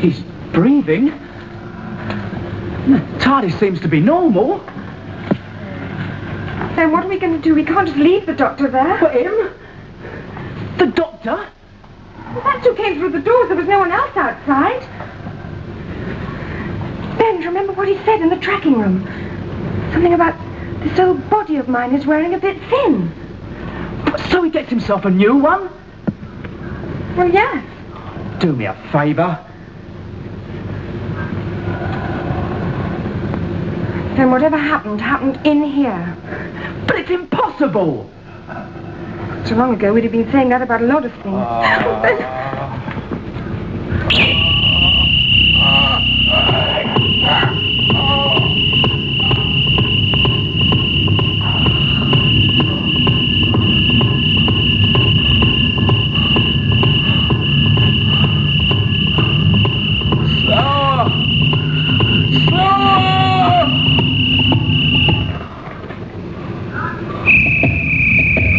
He's breathing. The TARDIS seems to be normal. Then what are we going to do? We can't just leave the doctor there. For him? The doctor? Well, that's who came through the doors. There was no one else outside. Ben, remember what he said in the tracking room? Something about this old body of mine is wearing a bit thin. So he gets himself a new one? Well, yes. Do me a favour. Then whatever happened in here. But it's impossible! So long ago, we'd have been saying that about a lot of things.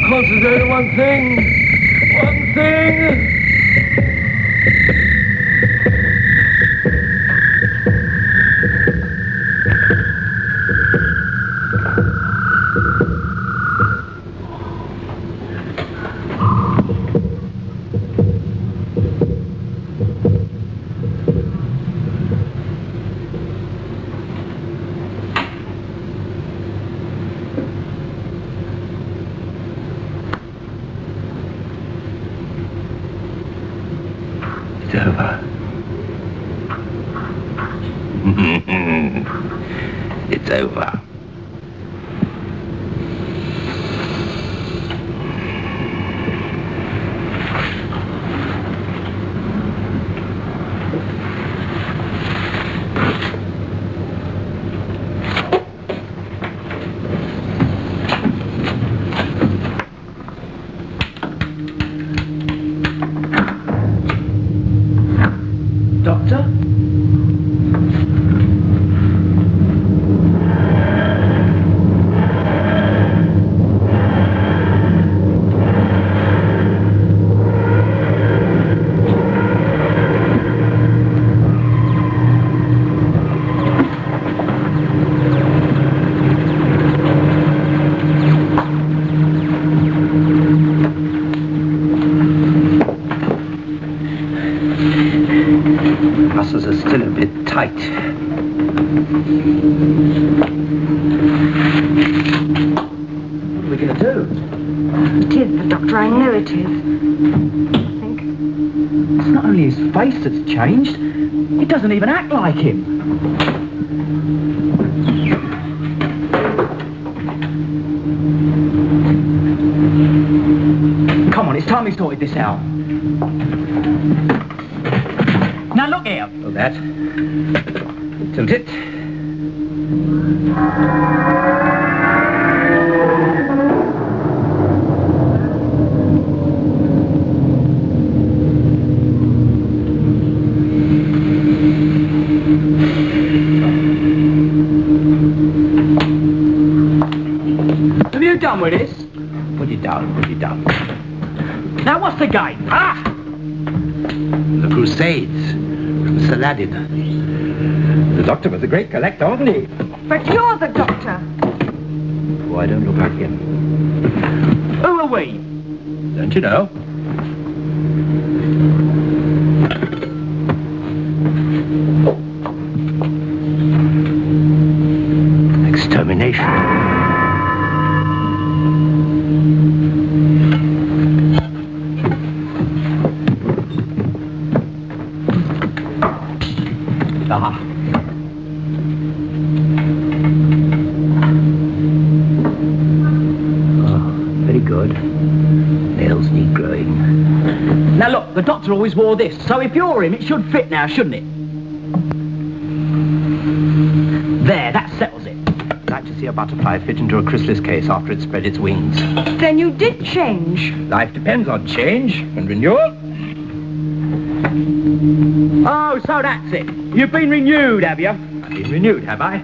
Concentrate on one thing. One thing. It's over. It's over. Doctor? Muscles are still a bit tight. What are we going to do? It is the doctor, I know it is. I think. It's not only his face that's changed, he doesn't even act like him. Come on, it's time we sorted this out. Now look here. Oh, that. Tilt it. Have you done with this? Put it down, put it down. Now what's the game? Ah! The Crusades from Saladin. The doctor was a great collector, wasn't he? But you're the doctor. Oh, I don't look like him. Who are we? Don't you know? Extermination. Ah. Oh, very good. Nails need growing. Now look, the doctor always wore this, so if you're him, it should fit now, shouldn't it? There, that settles it. I'd like to see a butterfly fit into a chrysalis case after it spread its wings. Then you did change. Life depends on change and renewal. Oh, so that's it. You've been renewed, have you? I've been renewed, have I?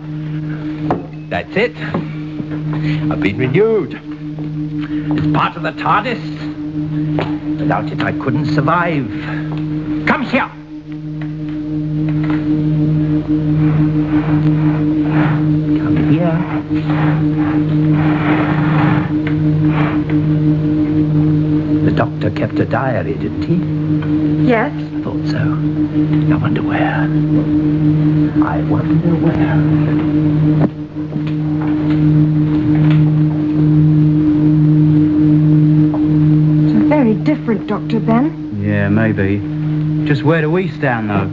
That's it. I've been renewed. It's part of the TARDIS. Without it, I couldn't survive. Come here. The doctor kept a diary, didn't he? Yes. Thought so. I wonder where. I wonder where. It's a very different doctor, Ben. Yeah, maybe. Just where do we stand, though?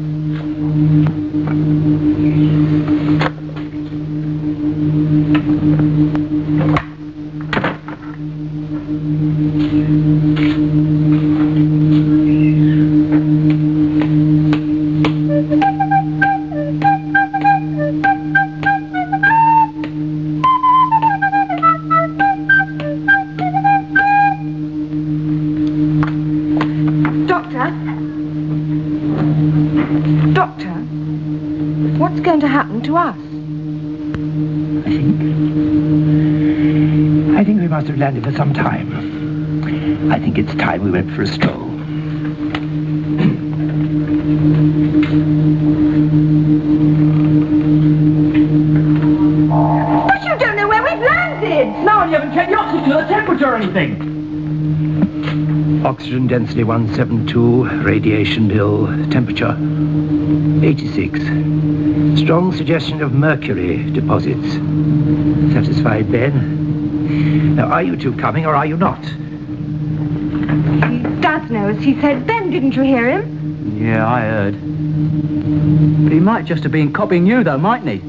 Doctor, what's going to happen to us? I think we must have landed for some time. I think it's time we went for a stroll. But you don't know where we've landed! No, and you haven't checked the oxygen or the temperature or anything. Oxygen density 172, radiation nil, temperature 86. Strong suggestion of mercury deposits. Satisfied, Ben? Now, are you two coming or are you not? He does know, as he said. Ben, didn't you hear him? Yeah, I heard. But he might just have been copying you, though, mightn't he?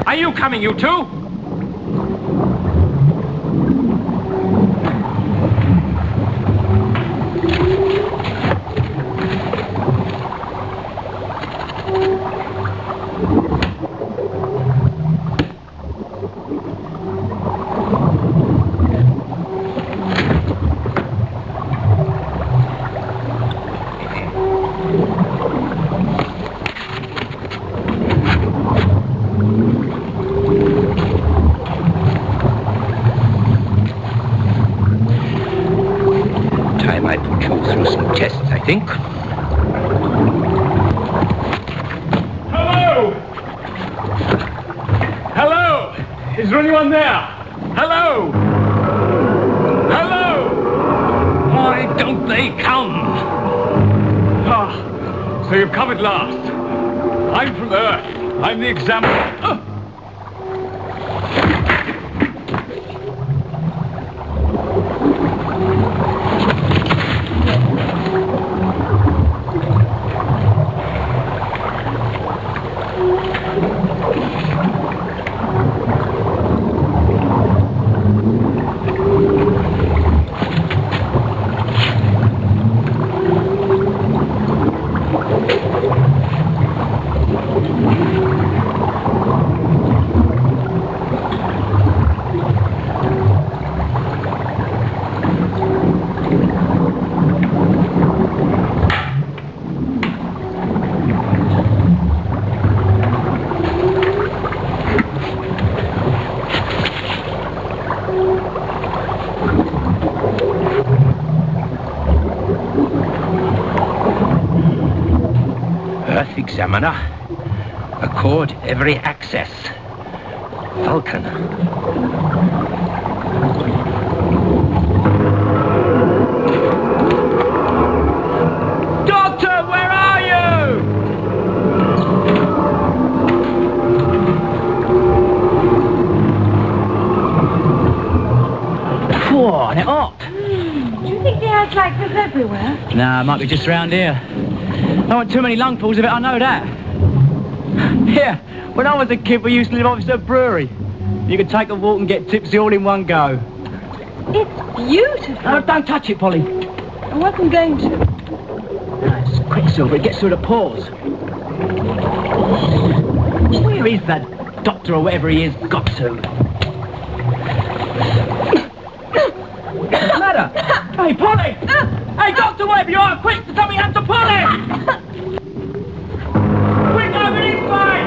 Are you coming, you two? I put you through some tests, I think. Hello! Hello! Is there anyone there? Hello! Hello! Why don't they come? Ah, so you've come at last. I'm from Earth. I'm the examiner. Earth Examiner. Accord every access. Vulcan. Doctor, where are you? Whoa, and it hot. Do you think the air's like this everywhere? Nah, it might be just round here. I want too many lungfuls of it, I know that. Yeah, when I was a kid, we used to live opposite a brewery. You could take a walk and get tipsy all in one go. It's beautiful. Oh, don't touch it, Polly. I wasn't going to. No, it's quicksilver. It gets through the pores. Where is that doctor or whatever he is got to? What's the matter? Hey, Polly! Hey, doctor, wherever you are, quick! Something happened to Polly! Quick, over this way!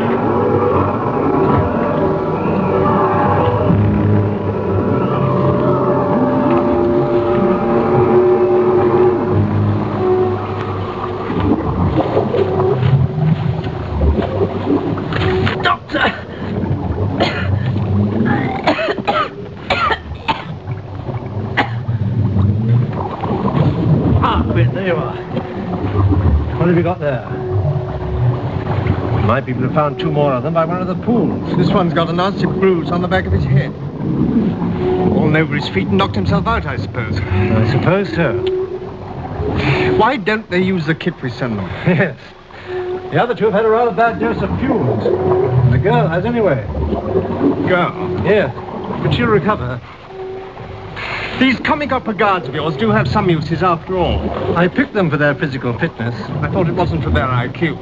There you are. What have you got there? My people have found 2 more of them by one of the pools. This one's got a nasty bruise on the back of his head. Fallen over his feet and knocked himself out, I suppose. I suppose so. Why don't they use the kit we send them? Yes. The other 2 have had a rather bad dose of fumes. The girl has anyway. Girl? Yes. But she'll recover. These comic opera guards of yours do have some uses after all. I picked them for their physical fitness. I thought it wasn't for their IQ.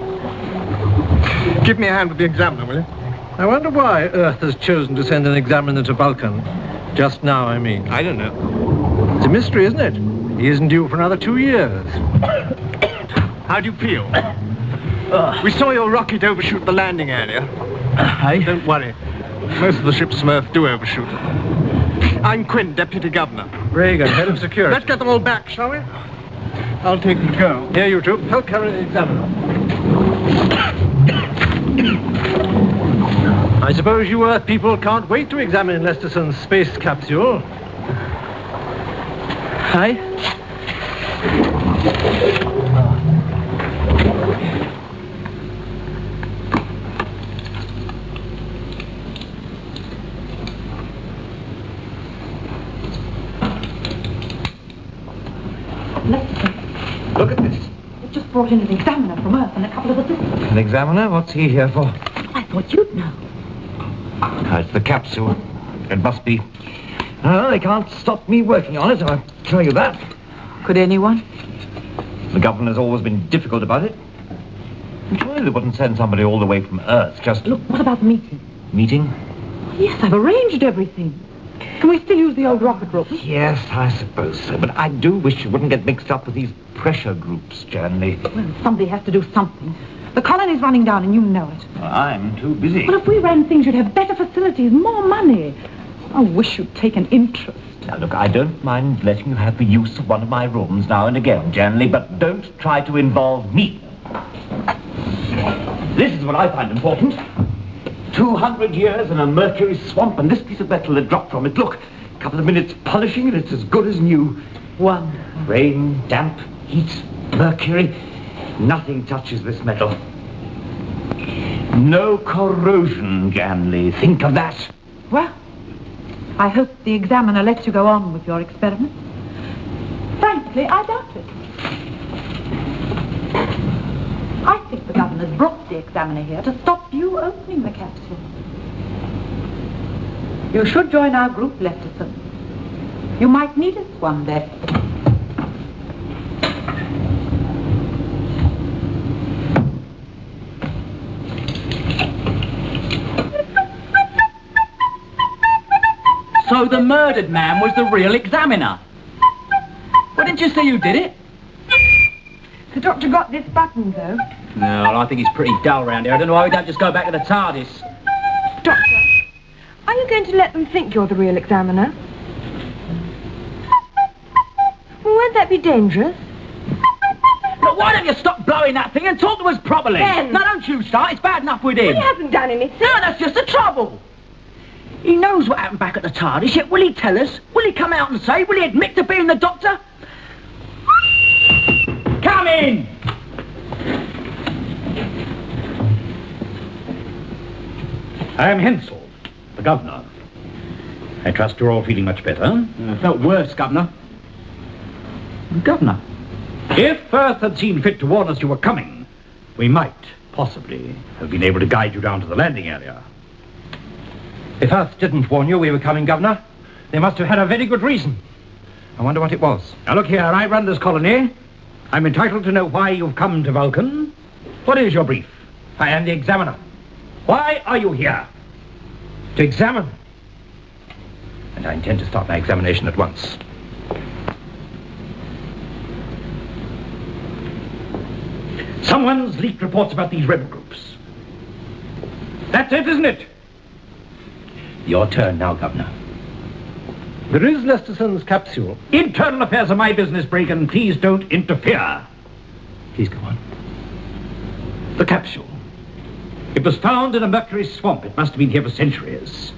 Give me a hand with the examiner, will you? I wonder why Earth has chosen to send an examiner to Vulcan. Just now, I mean. I don't know. It's a mystery, isn't it? He isn't due for another 2 years. How do you feel? We saw your rocket overshoot the landing area. Hey? Don't worry. Most of the ship's Smurf do overshoot. I'm Quinn, Deputy Governor. Regan, head of security. Let's get them all back, shall we? I'll take the girl. Here, you 2. Help carry the examiner. I suppose you Earth people can't wait to examine Lesterson's space capsule. Hey? Look at this. We've just brought in an examiner from Earth and a couple of assistants. An examiner? What's he here for? I thought you'd know. It's the capsule. It must be. No, they can't stop me working on it, I'll tell you that. Could anyone? The governor's always been difficult about it. Surely they wouldn't send somebody all the way from Earth just... Look, what about the meeting? Meeting? Yes, I've arranged everything. Can we still use the old rocket room? Yes, I suppose so. But I do wish you wouldn't get mixed up with these pressure groups, Janley. Well, somebody has to do something. The colony's running down and you know it. Well, I'm too busy. Well, if we ran things, you'd have better facilities, more money. I wish you'd take an interest. Now, look, I don't mind letting you have the use of one of my rooms now and again, Janley, but don't try to involve me. This is what I find important. 200 years in a mercury swamp, and this piece of metal that dropped from it. Look, a couple of minutes polishing and it's as good as new. One. Rain, damp, heat, mercury. Nothing touches this metal. No corrosion, Janley. Think of that. Well, I hope the examiner lets you go on with your experiment. Frankly, I doubt it. I think the governor's brought the examiner here to stop you opening the capsule. You should join our group, Lefterson. You might need us one day. So the murdered man was the real examiner. Well, didn't you see who did it? The doctor got this button, though. No, I think he's pretty dull round here. I don't know why we don't just go back to the TARDIS. Doctor, are you going to let them think you're the real examiner? Well, won't that be dangerous? Look, why don't you stop blowing that thing and talk to us properly? Ben! No, don't you start. It's bad enough with him. He hasn't done anything. No, that's just the trouble. He knows what happened back at the TARDIS, yet will he tell us? Will he come out and say? Will he admit to being the doctor? Come in! I am Hensel, the governor. I trust you're all feeling much better. Felt worse, Governor. Governor? If Earth had seen fit to warn us you were coming, we might possibly have been able to guide you down to the landing area. If Earth didn't warn you we were coming, Governor, they must have had a very good reason. I wonder what it was. Now look here, I run this colony. I'm entitled to know why you've come to Vulcan. What is your brief? I am the examiner. Why are you here? To examine. And I intend to start my examination at once. Someone's leaked reports about these rebel groups. That's it, isn't it? Your turn now, Governor. There is Lesterson's capsule. Internal affairs are my business, Regan. Please don't interfere. Please go on. The capsule. It was found in a mercury swamp. It must have been here for centuries.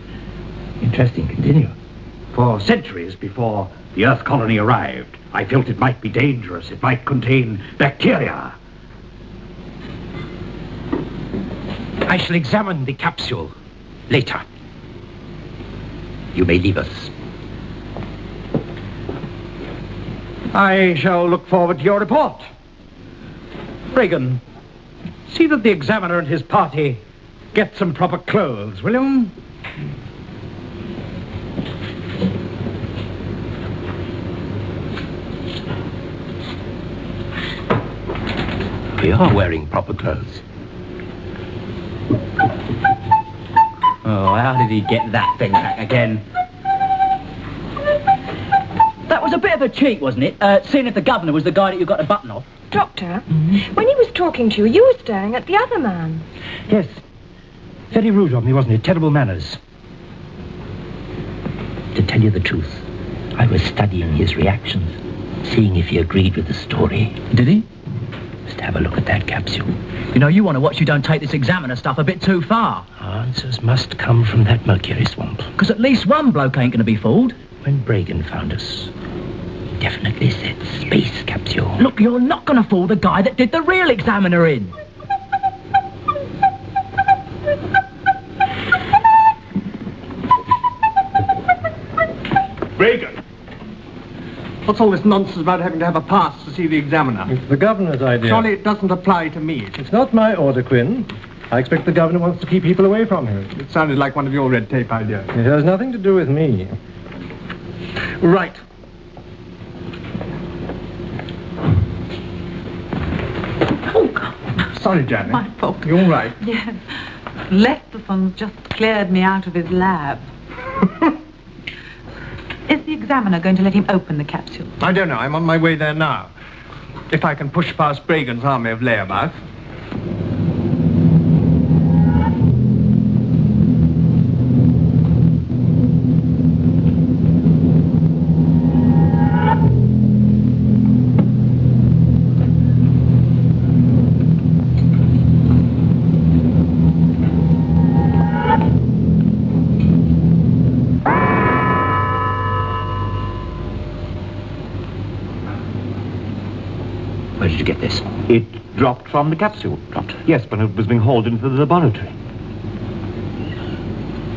Interesting. Continue. For centuries before the Earth colony arrived, I felt it might be dangerous. It might contain bacteria. I shall examine the capsule later. You may leave us. I shall look forward to your report. Regan, see that the examiner and his party get some proper clothes, will you? We are wearing proper clothes. Oh, how did he get that thing back again? That was a bit of a cheat, wasn't it? Seeing if the governor was the guy that you got a button off. Doctor, when he was talking to you, you were staring at the other man. Yes. Very rude of me, wasn't it? Terrible manners. To tell you the truth, I was studying his reactions, seeing if he agreed with the story. Did he? Just have a look at that capsule. You know, you want to watch you don't take this examiner stuff a bit too far. Answers must come from that mercury swamp. Because at least one bloke ain't going to be fooled. When Bragan found us, he definitely said space capsule. Look, you're not going to fool the guy that did the real examiner in. Regan! What's all this nonsense about having to have a pass to see the examiner? It's the governor's idea. Surely it doesn't apply to me. It's not my order, Quinn. I expect the governor wants to keep people away from him. It sounded like one of your red tape ideas. It has nothing to do with me. Right. Oh, God. Sorry, Janet. My fault. You all right? Yes. Lesterson's just cleared me out of his lab. Is the examiner going to let him open the capsule? I don't know. I'm on my way there now. If I can push past Bragan's army of layabouts. Where did you get this? It dropped from the capsule. Dropped? Yes, when it was being hauled into the laboratory.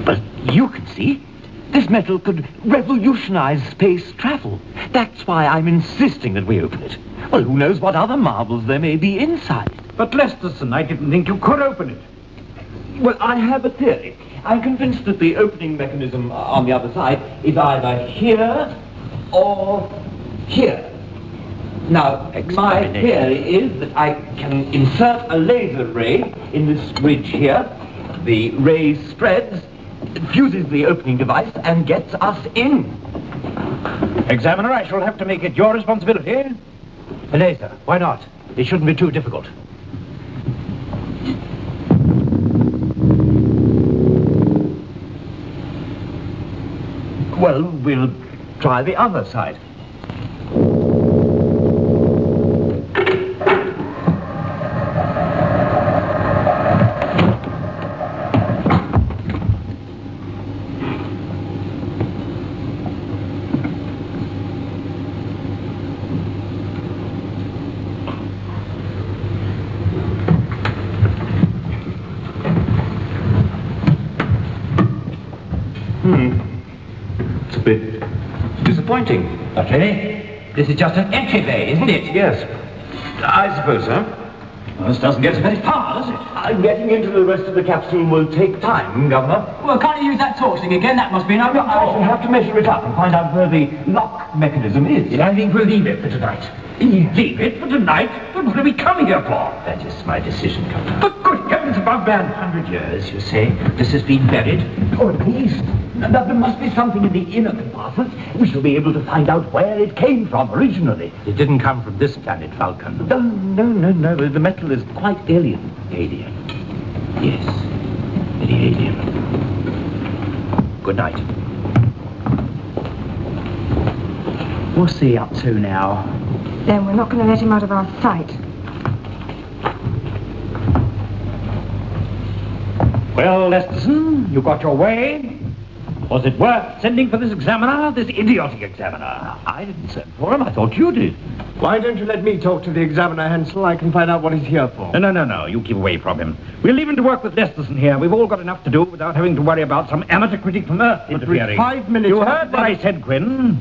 But you can see, this metal could revolutionize space travel. That's why I'm insisting that we open it. Well, who knows what other marvels there may be inside. But Lesterson, I didn't think you could open it. Well, I have a theory. I'm convinced that the opening mechanism on the other side is either here or here. Now, my theory is that I can insert a laser ray in this ridge here. The ray spreads, fuses the opening device, and gets us in. Examiner, I shall have to make it your responsibility. A laser, why not? It shouldn't be too difficult. Well, we'll try the other side. It's a bit disappointing. Not really. This is just an entryway, isn't it? Yes, I suppose so. Well, this doesn't get us very far, does it? Getting into the rest of the capsule will take time, Governor. Well, can't you use that torch thing again? That must be an open I shall have to measure it up and find out where the lock mechanism is. I think we'll leave it for tonight. Leave it for tonight? But what are we coming here for? That is my decision, Captain. But good heavens above, man. 100 years, you say? This has been buried? Or at least, there must be something in the inner compartment. We shall be able to find out where it came from originally. It didn't come from this planet, Falcon. No. The metal is quite alien. Alien. Yes. Very alien. Good night. What's he up to now? Then we're not going to let him out of our sight. Well, Lesterson, you got your way. Was it worth sending for this examiner, this idiotic examiner? I didn't send for him. I thought you did. Why don't you let me talk to the examiner, Hansel? I can find out what he's here for. No. You keep away from him. We'll leave him to work with Lesterson here. We've all got enough to do without having to worry about some amateur critic from Earth interfering. 5 minutes. You heard what I said, Quinn.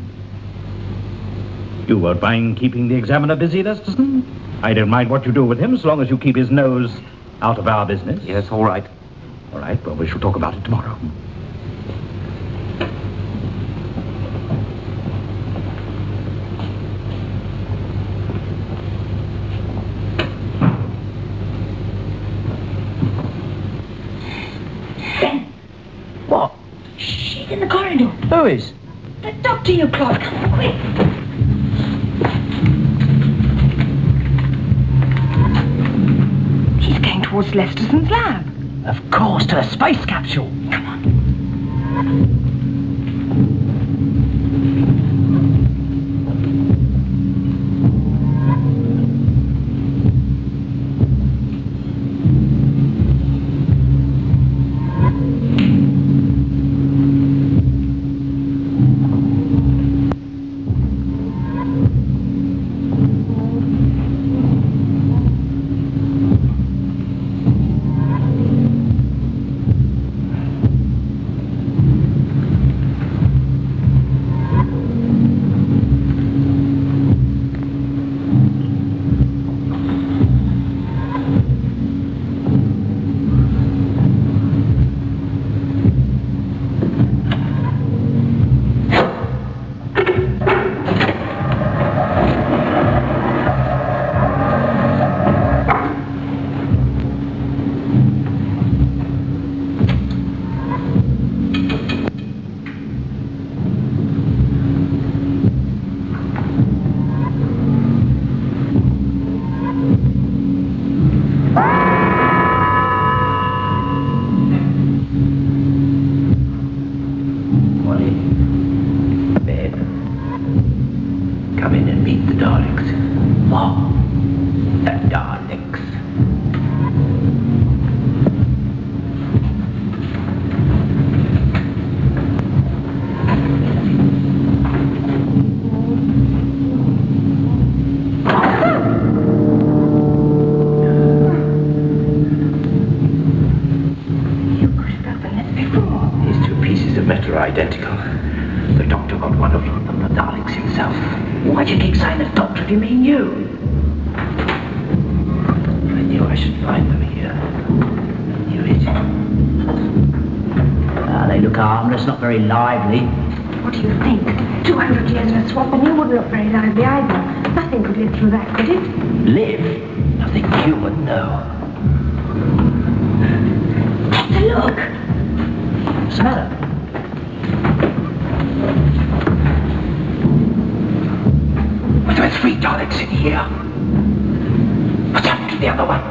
You won't mind keeping the examiner busy, Lesterson? I don't mind what you do with him, so long as you keep his nose out of our business. Yes, all right. All right, well, we shall talk about it tomorrow. Ben! What? She's in the corridor. Who is? The doctor, you clerk. Come on, quick. He's going towards Lesterson's lab. Of course, to the space capsule. Come on. Come in and meet the Daleks. What? The Daleks. You could have done that before. These two pieces of metal are identical. The doctor got one of them from the Daleks himself. Why'd you keep saying the doctor if you mean you? I knew I should find them here. I knew it. They look harmless, not very lively. What do you think? 200 years in a swamp and you wouldn't look very lively either. Nothing could live through that, could it? Live? Nothing human, no. Look! What's the matter? But there are 3 Daleks in here. What's happened to the other one?